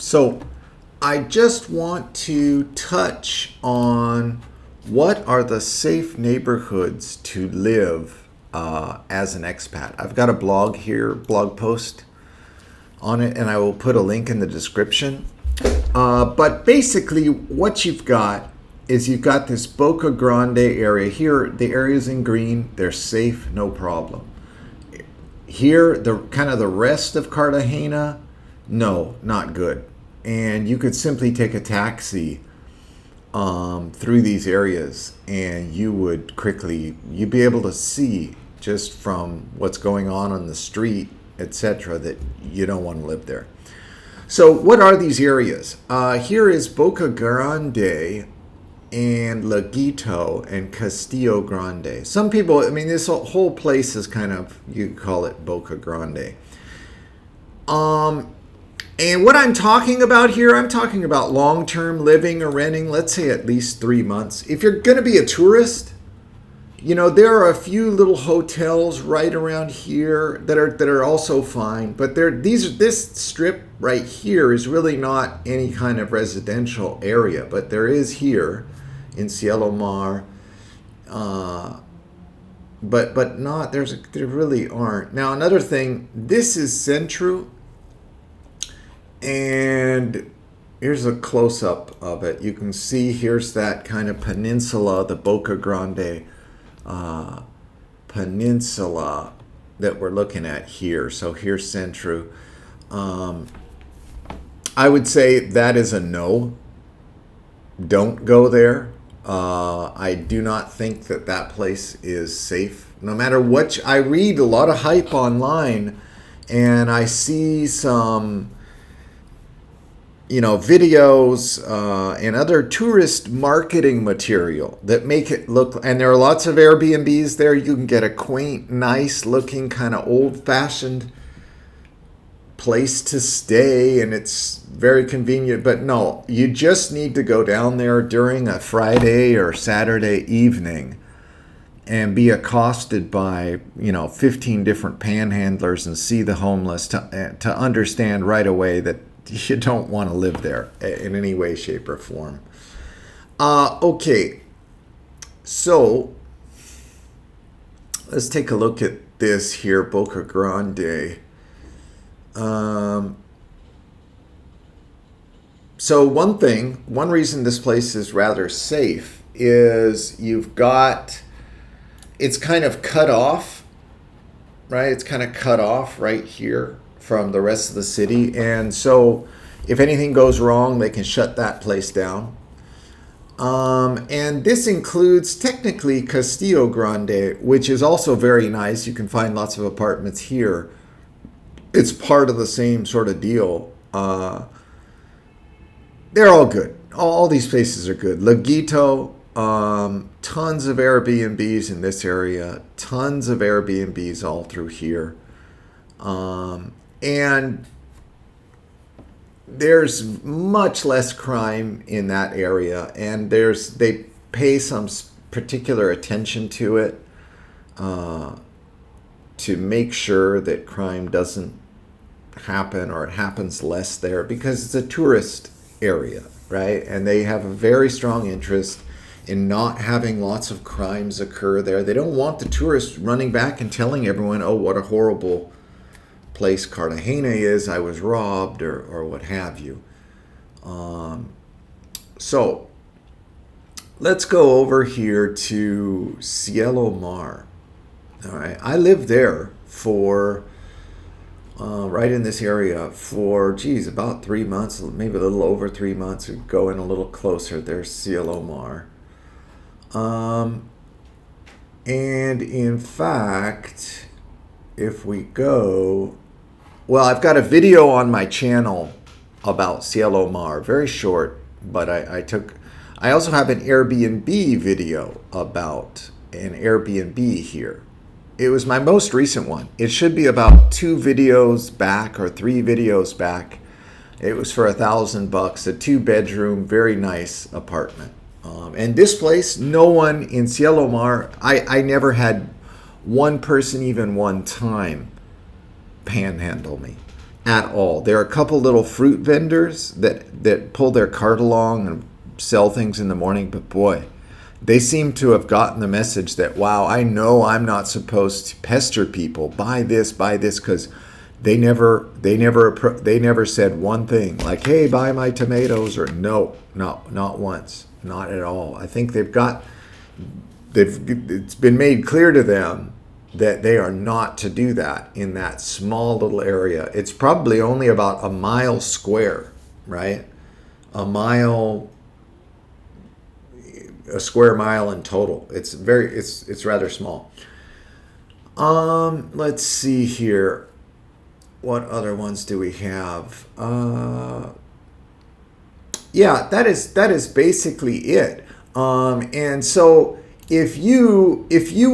So I just want to touch on what are the safe neighborhoods to live as an expat. I've got a blog here, blog post on it, and I will put a link in the description. But basically what you've got is you've got this Boca Grande area. Here, the area's in green. They're safe, no problem. Here, the kind of the rest of Cartagena, no, not good. And you could simply take a taxi through these areas, and you'd be able to see just from what's going on the street, etc., that you don't want to live there. So what are these areas? Here is Boca Grande and Laguito and Castillo Grande. Some people, I mean, this whole place is kind of, you call it Boca Grande. And what I'm talking about here, I'm talking about long-term living or renting, let's say at least 3 months. If you're going to be a tourist, you know, there are a few little hotels right around here that are also fine, but this strip right here is really not any kind of residential area, but there is here in Cielo Mar, but not, there really aren't. Now another thing, this is Centro, and here's a close-up of it. You can see here's that kind of peninsula, the Boca Grande peninsula that we're looking at here. So here's Centro. I would say that is a no. Don't go there. I do not think that place is safe. No matter what, I read a lot of hype online, and I see some, videos and other tourist marketing material that make it look, and there are lots of Airbnbs there. You can get a quaint, nice looking, kind of old fashioned place to stay, and it's very convenient. But no, you just need to go down there during a Friday or Saturday evening and be accosted by 15 different panhandlers and see the homeless to understand right away that you don't want to live there in any way, shape, or form. Okay, so let's take a look at this here, Boca Grande. So one reason this place is rather safe is it's kind of cut off, right? It's kind of cut off right here from the rest of the city. And so if anything goes wrong, they can shut that place down. And this includes technically Castillo Grande, which is also very nice. You can find lots of apartments here. It's part of the same sort of deal. They're all good. All these places are good. Laguito, tons of Airbnbs in this area. Tons of Airbnbs all through here. And there's much less crime in that area. And they pay some particular attention to it to make sure that crime doesn't happen, or it happens less there, because it's a tourist area, right? And they have a very strong interest in not having lots of crimes occur there. They don't want the tourists running back and telling everyone, oh, what a horrible place Cartagena is, I was robbed, or what have you. So let's go over here to Cielo Mar. All right, I lived there for right in this area for about 3 months, maybe a little over 3 months. We go in a little closer. There's Cielo Mar. And in fact, if we go, well, I've got a video on my channel about Cielo Mar, very short, but I also have an Airbnb video about an Airbnb here. It was my most recent one. It should be about 2 videos back or 3 videos back. It was for $1,000, a 2-bedroom, very nice apartment. And this place, no one in Cielo Mar, I never had one person even one time panhandle me. at all. There are a couple little fruit vendors that pull their cart along and sell things in the morning, but boy, they seem to have gotten the message that, wow, I know I'm not supposed to pester people. Buy this, because they never said one thing like, hey, buy my tomatoes, or no, not once, not at all. I think it's been made clear to them that they are not to do that in that small little area. It's probably only about a mile square, right? A square mile in total. It's rather small. Let's see here. What other ones do we have? Yeah, that is basically it. And so if you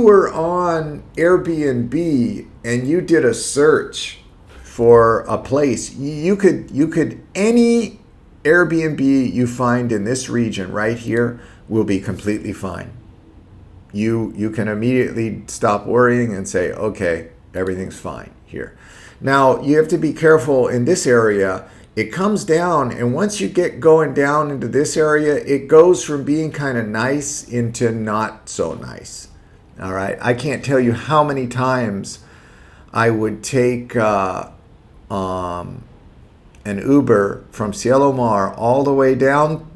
were on Airbnb and you did a search for a place, you could any Airbnb you find in this region right here will be completely fine. You can immediately stop worrying and say, okay, everything's fine here. Now, you have to be careful in this area. It comes down, and once you get going down into this area, it goes from being kind of nice into not so nice. All right. I can't tell you how many times I would take an Uber from Cielo Mar all the way down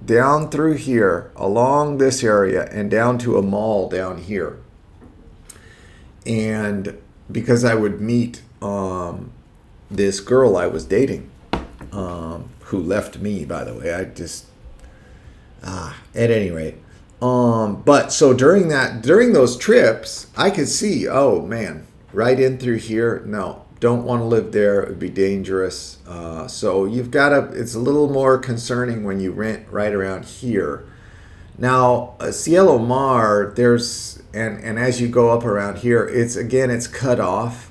through here, along this area, and down to a mall down here. And because I would meet this girl I was dating, who left me, by the way. At any rate. But so during those trips, I could see, oh man, right in through here, no, don't want to live there. It would be dangerous. So it's a little more concerning when you rent right around here. Now, Cielo Mar, and as you go up around here, it's cut off.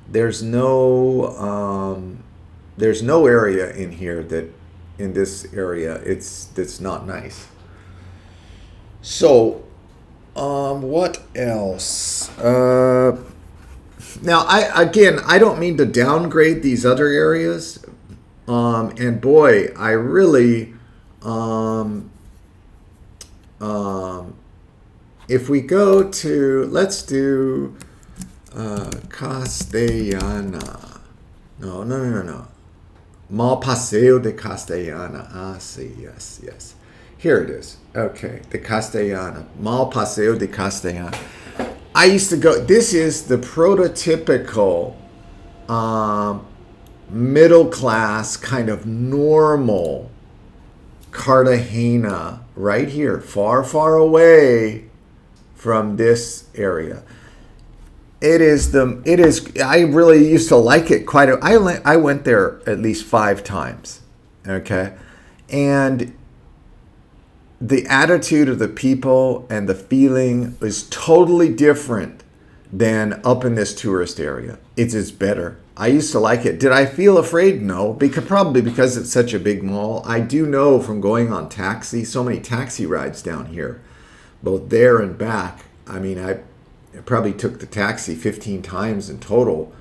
There's no area in here in this area that's not nice. So, what else? Now, I don't mean to downgrade these other areas. And boy, I really, if we go to, let's do Castellana. No. Mall Paseo de Castellana. See, yes. Here it is. Okay, the Castellana. Mall Paseo de Castellana. I used to go, this is the prototypical middle class, kind of normal Cartagena, right here, far away from this area. I really used to like it quite I went there at least 5 times. Okay. And the attitude of the people and the feeling is totally different than up in this tourist area. It's better. I used to like it. Did I feel afraid? No, probably because it's such a big mall. I do know from going on so many taxi rides down here, both there and back. I mean, I probably took the taxi 15 times in total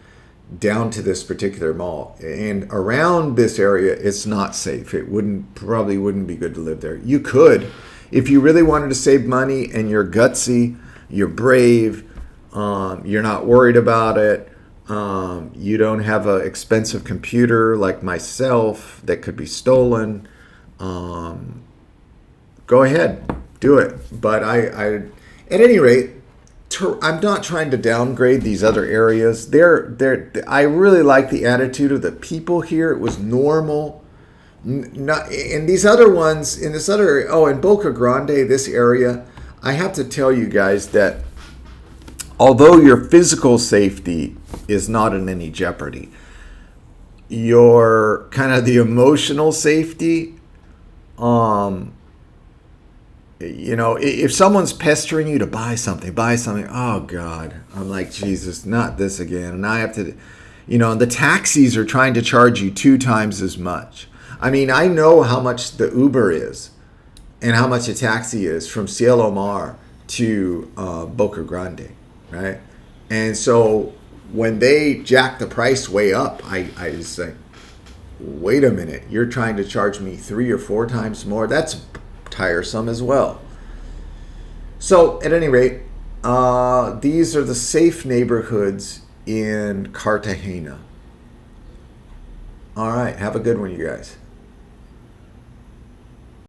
down to this particular mall. And around this area, it's not safe. It probably wouldn't be good to live there. You could, if you really wanted to save money and you're gutsy, you're brave, you're not worried about it, you don't have an expensive computer like myself that could be stolen, go ahead, do it. But I at any rate, I'm not trying to downgrade these other areas. I really like the attitude of the people here. It was normal. Not in these other ones, in Boca Grande, this area, I have to tell you guys that although your physical safety is not in any jeopardy, your kind of the emotional safety, if someone's pestering you to buy something, oh God, I'm like, Jesus, not this again. And I have to, the taxis are trying to charge you 2 times as much. I mean, I know how much the Uber is and how much a taxi is from Cielo Mar to Boca Grande, right? And so when they jack the price way up, I just think, wait a minute, you're trying to charge me 3 or 4 times more? That's tiresome as well. So at any rate, these are the safe neighborhoods in Cartagena. All right, have a good one, you guys.